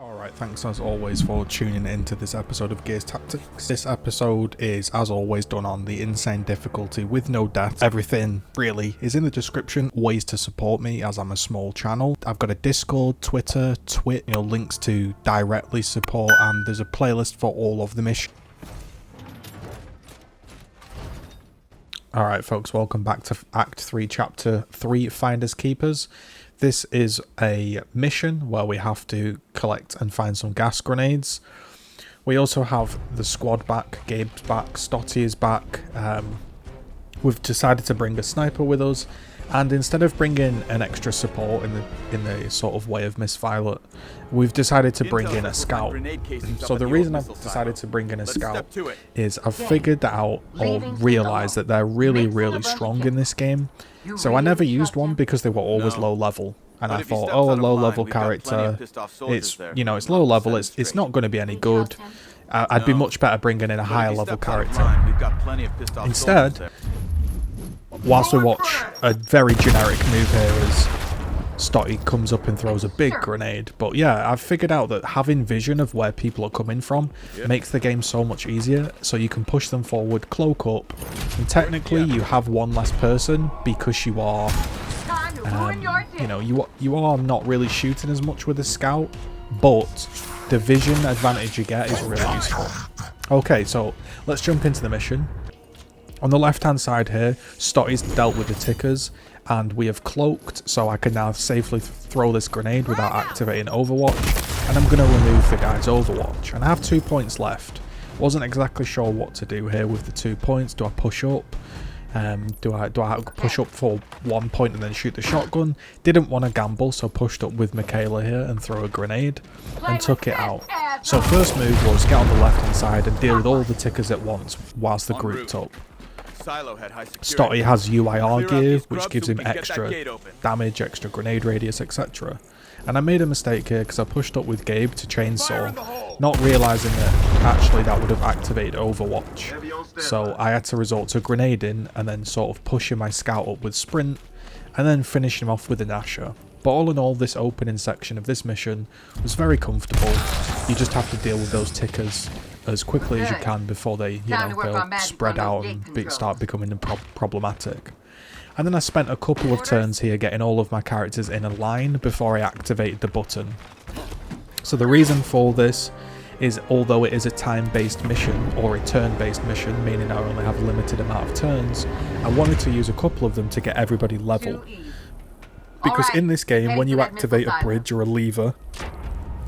Alright, thanks as always for tuning into this episode of Gears Tactics. This episode is, as always, done on the insane difficulty with no death. Everything, really, is in the description. Ways to support me, as I'm a small channel. I've got a Discord, Twitter, Twit, links to directly support, and there's a playlist for all of the missions. Alright folks, welcome back to Act 3, Chapter 3, Finders Keepers. This is a mission where we have to collect and find some gas grenades. We also have the squad back, Gabe's back, Stotty is back. We've decided to bring a sniper with us, and instead of bringing an extra support in the sort of way of Miss Violet, we've decided to bring in a scout. So the reason I've decided to bring in a scout is I've figured out or realised that they're really strong in this game. So I never used one because they were always low level, and I thought, oh, a low level character, it's it's low level, it's not going to be any good. I'd be much better bringing in a higher level character. Instead, whilst we watch a very generic move here as Stotty comes up and throws a big grenade. But yeah, I've figured out that having vision of where people are coming from makes the game so much easier. So you can push them forward, cloak up, and technically you have one less person because you are, you are not really shooting as much with a scout, but the vision advantage you get is really useful. Okay, so let's jump into the mission. On the left hand side here, Stotty's dealt with the tickers, and we have cloaked, so I can now safely throw this grenade without activating Overwatch, and I'm going to remove the guy's Overwatch. And I have 2 points left. Wasn't exactly sure what to do here with the 2 points. Do I push up? Do I push up for 1 point and then shoot the shotgun? Didn't want to gamble, so pushed up with Michaela here and throw a grenade and took it out. So first move was get on the left hand side and deal with all the tickers at once whilst they're grouped up. Stotty has UIR gear, which gives him extra damage, extra grenade radius, etc. And I made a mistake here because I pushed up with Gabe to chainsaw, not realising that actually that would have activated Overwatch. So I had to resort to grenading and then sort of pushing my scout up with sprint and then finishing him off with an Asher. But all in all, this opening section of this mission was very comfortable. You just have to deal with those tickers as quickly as you can before they, they'll spread out and start becoming problematic. And then I spent a couple of turns here getting all of my characters in a line before I activated the button. So the reason for this is, although it is a time-based mission or a turn-based mission, meaning I only have a limited amount of turns, I wanted to use a couple of them to get everybody level. Because in this game, when you activate a bridge or a lever,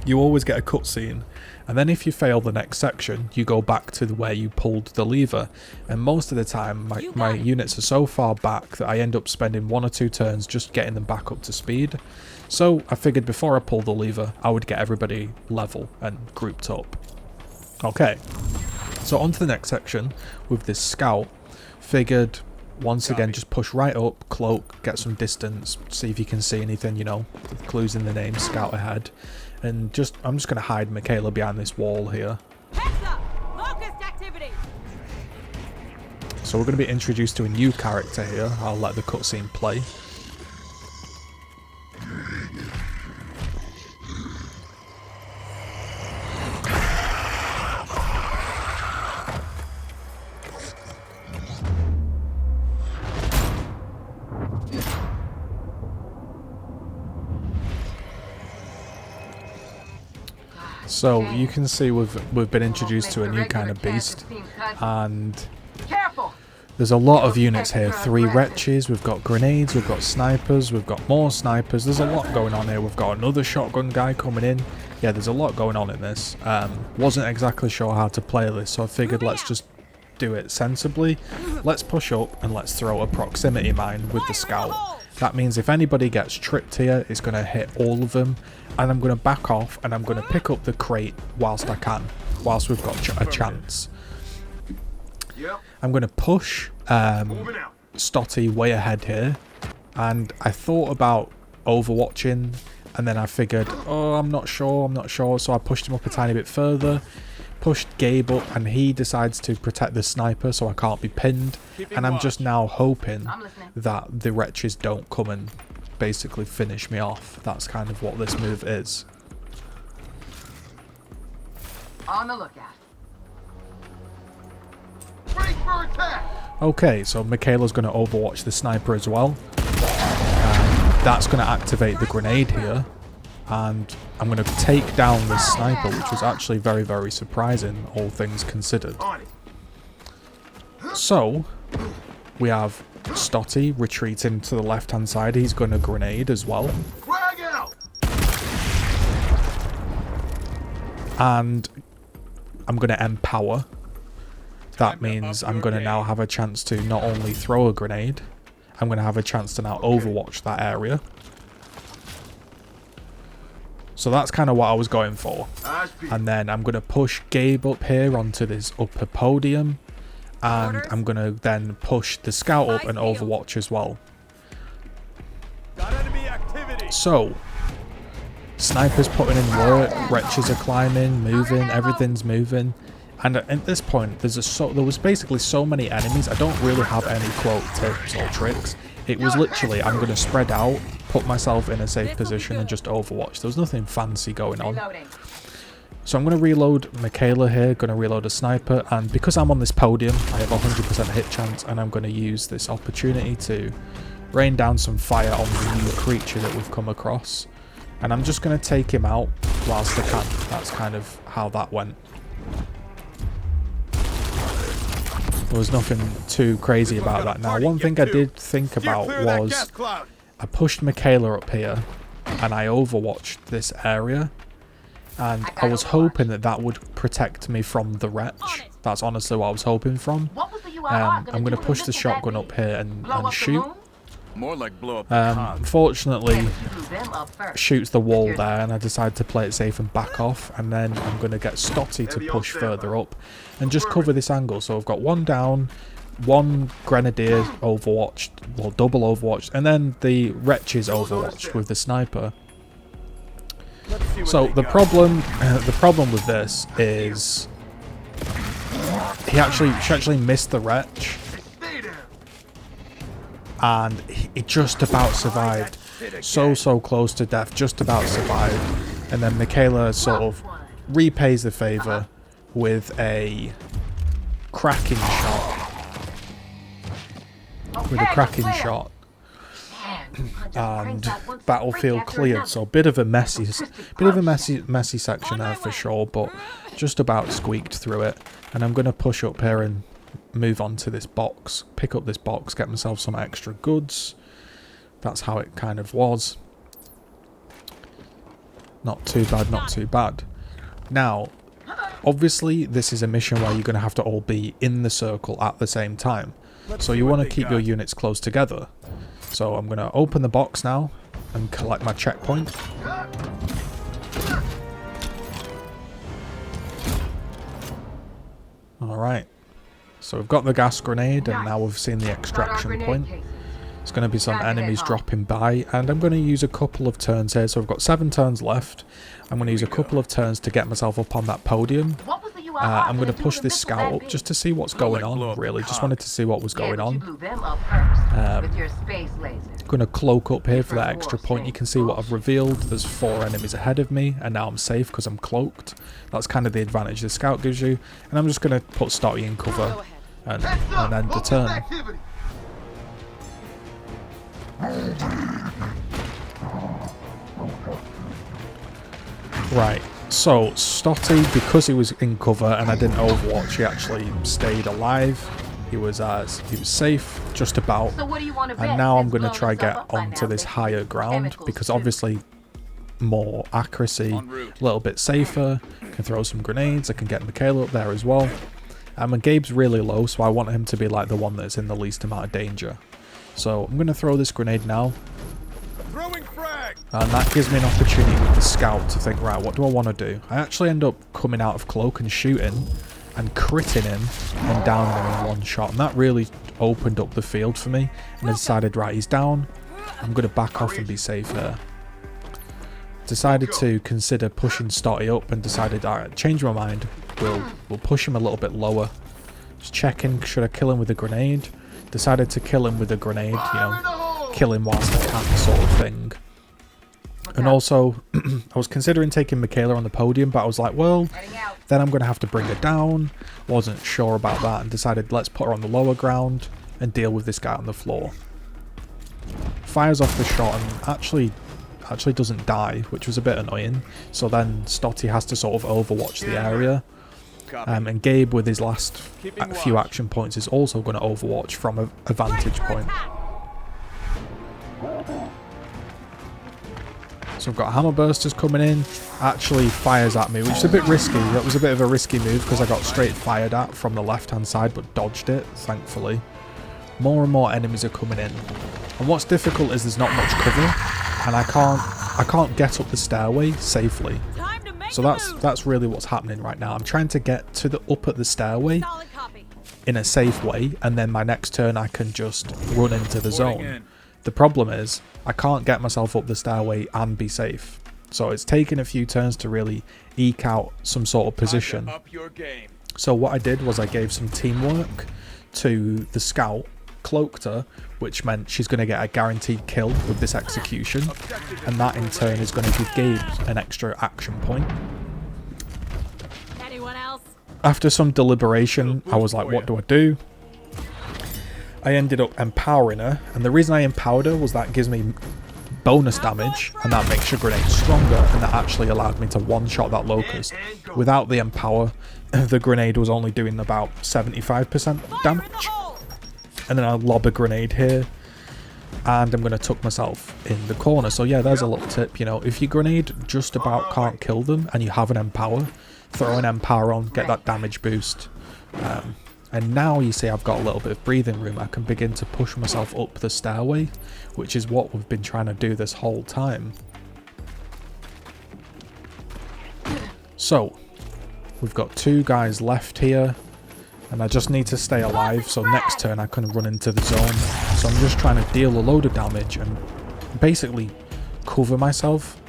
you always get a cutscene, and then if you fail the next section, you go back to where you pulled the lever. And most of the time, my units are so far back that I end up spending 1 or 2 turns just getting them back up to speed. So I figured before I pull the lever, I would get everybody level and grouped up. Okay, so on to the next section with this scout. Figured once again just push right up, cloak, get some distance, see if you can see anything, with clues in the name, scout ahead. And I'm just going to hide Michaela behind this wall here. So we're going to be introduced to a new character here. I'll let the cutscene play. So you can see we've been introduced to a new kind of beast, and there's a lot of units here. 3 wretches, we've got grenades, we've got snipers, we've got more snipers. There's a lot going on here. We've got another shotgun guy coming in. Yeah, there's a lot going on in this. Wasn't exactly sure how to play this, so I figured let's just do it sensibly. Let's push up and let's throw a proximity mine with the scout. That means if anybody gets tripped here, it's going to hit all of them. And I'm going to back off and I'm going to pick up the crate whilst I can, whilst we've got a chance. I'm going to push Stotty way ahead here. And I thought about overwatching, and then I figured, oh, I'm not sure. So I pushed him up a tiny bit further. Pushed Gabe up, and he decides to protect the sniper so I can't be pinned, and I'm just now hoping that the wretches don't come and basically finish me off. That's kind of what this move is. On the lookout. Okay, so Michaela's going to overwatch the sniper as well. That's going to activate the grenade here. And I'm going to take down this sniper, which was actually very, very surprising, all things considered. So, we have Stotty retreating to the left-hand side. He's going to grenade as well. And I'm going to empower. That means I'm going to now have a chance to not only throw a grenade, I'm going to have a chance to now overwatch that area. So that's kind of what I was going for. And then I'm going to push Gabe up here onto this upper podium. And I'm going to then push the scout up and overwatch as well. So, snipers putting in work, wretches are climbing, moving, everything's moving. And at this point, there was basically so many enemies, I don't really have any quote tips or tricks. It was literally, I'm going to spread out, put myself in a safe position and just overwatch. There was nothing fancy going on. So I'm going to reload Michaela here, going to reload a sniper, and because I'm on this podium, I have a 100% hit chance, and I'm going to use this opportunity to rain down some fire on the new creature that we've come across. And I'm just going to take him out whilst I can. That's kind of how that went. There was nothing too crazy about that. Now, one thing I did think about was I pushed Michaela up here and I overwatched this area. And I was hoping that that would protect me from the wretch. That's honestly what I was hoping from. I'm going to push the shotgun up here and shoot. More like blow up the unfortunately, shoots the wall there, and I decided to play it safe and back off. And then I'm going to get Stotty to push further up and just cover this angle. So I've got one down, one grenadier overwatched, well, double overwatched, and then the wretches overwatched with the sniper. So the problem with this is she actually missed the wretch. And he just about survived. So close to death, just about survived. And then Michaela sort of repays the favour with a cracking shot. And battlefield cleared. So a bit of a messy section there for sure, but just about squeaked through it. And I'm going to push up here and move on to this box, pick up this box, get myself some extra goods. That's how it kind of was. Not too bad, not too bad. Now, obviously this is a mission where you're going to have to all be in the circle at the same time. So you want to keep your units close together. So I'm going to open the box now and collect my checkpoint. Alright. So we've got the gas grenade, and now we've seen the extraction point. There's going to be some enemies dropping by, and I'm going to use a couple of turns here. So I've got 7 turns left. I'm going to use a couple of turns to get myself up on that podium. I'm going to push this scout up just to see what's going on, really. Just wanted to see what was going on. Going to cloak up here for that extra point. You can see what I've revealed. There's 4 enemies ahead of me, and now I'm safe because I'm cloaked. That's kind of the advantage the scout gives you. And I'm just going to put Stotty in cover and end the turn. Right, so Stotty, because he was in cover and I didn't overwatch, he actually stayed alive. He was safe, just about. And now I'm going to try get onto this higher ground, because obviously more accuracy, a little bit safer. Can throw some grenades, I can get Michaela up there as well. And Gabe's really low, so I want him to be like the one that's in the least amount of danger. So I'm going to throw this grenade now. And that gives me an opportunity with the scout to think, right, what do I want to do? I actually end up coming out of cloak and shooting and critting him and downing him in one shot. And that really opened up the field for me. And I decided, right, he's down. I'm going to back off and be safe here. Decided to consider pushing Stotty up and decided, alright, change my mind. We'll push him a little bit lower. Just checking, should I kill him with a grenade? Decided to kill him with a grenade, you know, kill him whilst I can sort of thing. And also, I was considering taking Michaela on the podium, but I was like, well, then I'm going to have to bring her down. Wasn't sure about that and decided let's put her on the lower ground and deal with this guy on the floor. Fires off the shot and actually doesn't die, which was a bit annoying. So then Stotty has to sort of overwatch the area. And Gabe, with his last few action points, is also going to overwatch from a vantage point. So I've got hammer bursters coming in, actually fires at me, which is a bit risky. That was a bit of a risky move because I got straight fired at from the left hand side but dodged it, thankfully. More and more enemies are coming in. And what's difficult is there's not much cover and I can't get up the stairway safely. So that's really what's happening right now. I'm trying to get to the up at the stairway in a safe way, and then my next turn I can just run into the zone. The problem is I can't get myself up the stairway and be safe. So it's taken a few turns to really eke out some sort of position. So what I did was I gave some teamwork to the scout, cloaked her, which meant she's going to get a guaranteed kill with this execution. And that in turn is going to give Gabe an extra action point. Anyone else? After some deliberation, I was like, what do I do? I ended up empowering her, and the reason I empowered her was that gives me bonus damage, and that makes your grenade stronger, and that actually allowed me to one-shot that locust. Without the empower, the grenade was only doing about 75% damage. And then I lob a grenade here, and I'm going to tuck myself in the corner. So yeah, there's a little tip, you know, if your grenade just about can't kill them, and you have an empower, throw an empower on, get that damage boost. And now you see I've got a little bit of breathing room. I can begin to push myself up the stairway, which is what we've been trying to do this whole time. So, we've got 2 guys left here, and I just need to stay alive, so next turn I can run into the zone. So I'm just trying to deal a load of damage and basically cover myself.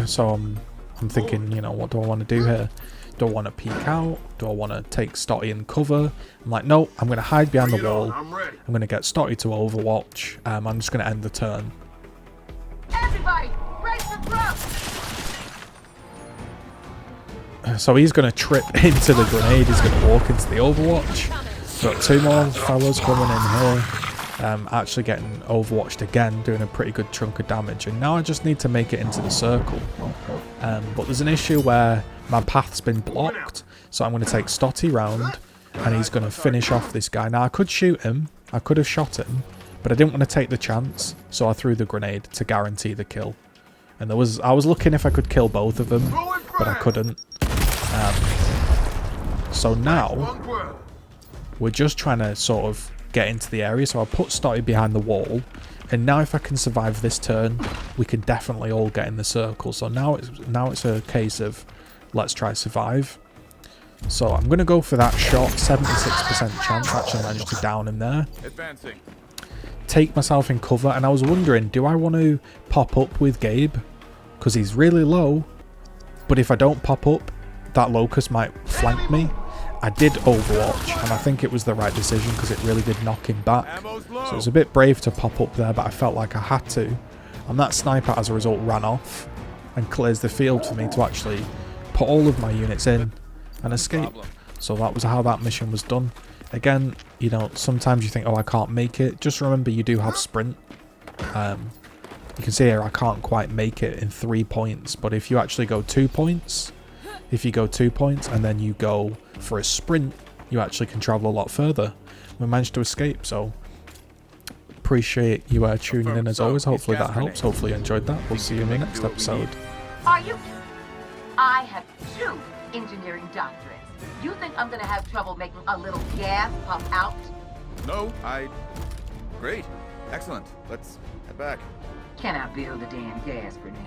So I'm thinking, you know, what do I want to do here? Do I want to peek out? Do I want to take Stotty in cover? I'm like, no, I'm going to hide behind the wall. I'm going to get Stotty to overwatch. I'm just going to end the turn. Everybody, brace for throw. So he's going to trip into the grenade. He's going to walk into the overwatch. Got 2 more fellas coming in here. Actually getting overwatched again, doing a pretty good chunk of damage. And now I just need to make it into the circle. But there's an issue where my path's been blocked, so I'm going to take Stotty round, and he's going to finish off this guy. Now I could shoot him, I could have shot him, but I didn't want to take the chance, so I threw the grenade to guarantee the kill. And I was looking if I could kill both of them, but I couldn't. So now we're just trying to sort of get into the area, so I put Stotty behind the wall, and now if I can survive this turn, we can definitely all get in the circle. So now it's a case of let's try survive. So I'm going to go for that shot, 76% chance actually managed to down him there. Advancing. Take myself in cover, and I was wondering, do I want to pop up with Gabe? Because he's really low, but if I don't pop up, that locust might flank me. I did overwatch, and I think it was the right decision because it really did knock him back. So it was a bit brave to pop up there, but I felt like I had to. And that sniper, as a result, ran off and clears the field for me to actually put all of my units in and escape. So that was how that mission was done. Again, you know, sometimes you think, oh, I can't make it. Just remember you do have sprint. You can see here I can't quite make it in 3 points, but if you actually go 2 points, and then you go for a sprint, you actually can travel a lot further. We managed to escape, so appreciate you tuning in as always. Hopefully that helps. Hopefully you enjoyed that. We'll see you in the next episode. Are you? I have 2 engineering doctorates. You think I'm gonna have trouble making a little gas pump out? No, Great. Excellent. Let's head back. Can I build a damn gas grenade?